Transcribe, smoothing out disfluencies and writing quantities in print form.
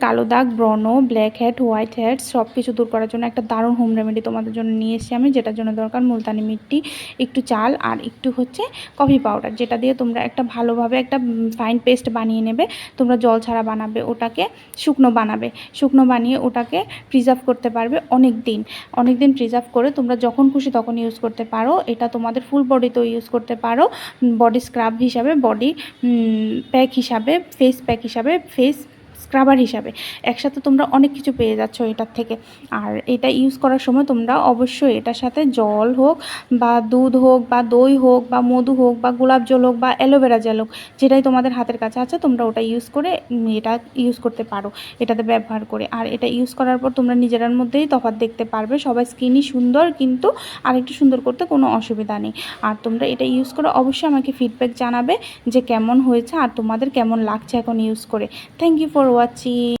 কালো দাগ, ব্রণ, ব্ল্যাক হেড, হোয়াইট হেড সব কিছু দূর করার জন্য একটা দারুণ হোম রেমেডি তোমাদের জন্য নিয়ে এসেছি আমি, যেটার জন্য দরকার মুলতানি মিট্টি, একটু চাল আর একটু হচ্ছে কফি পাউডার, যেটা দিয়ে তোমরা একটা ভালোভাবে একটা ফাইন পেস্ট বানিয়ে নেবে। তোমরা জল ছাড়া বানাবে, ওটাকে শুকনো বানিয়ে ওটাকে প্রিজার্ভ করতে পারবে অনেক দিন প্রিজার্ভ করে তোমরা যখন খুশি তখন ইউজ করতে পারো। এটা তোমাদের ফুল বডিতেও ইউজ করতে পারো, বডি স্ক্রাব হিসাবে, বডি প্যাক হিসাবে, ফেস প্যাক হিসাবে, ফেস স্ক্রাবার হিসাবে, একসাথে তোমরা অনেক কিছু পেয়ে যাচ্ছ এটার থেকে। আর এটা ইউজ করার সময় তোমরা অবশ্যই এটার সাথে জল হোক বা দুধ হোক বা দই হোক বা মধু হোক বা গোলাপ জল হোক বা অ্যালোভেরা জেল হোক, যেটাই তোমাদের হাতের কাছে আছে তোমরা ওটা ইউজ করে এটা ইউজ করতে পারো এটাতে ব্যবহার করে। আর এটা ইউজ করার পর তোমরা নিজেরার মধ্যেই তফাৎ দেখতে পারবে। সবাই স্কিনই সুন্দর, কিন্তু আরেকটু সুন্দর করতে কোনো অসুবিধা নেই। আর তোমরা এটা ইউজ করে অবশ্যই আমাকে ফিডব্যাক জানাবে যে কেমন হয়েছে আর তোমাদের কেমন লাগছে এখন ইউজ করে। Thank you for watching.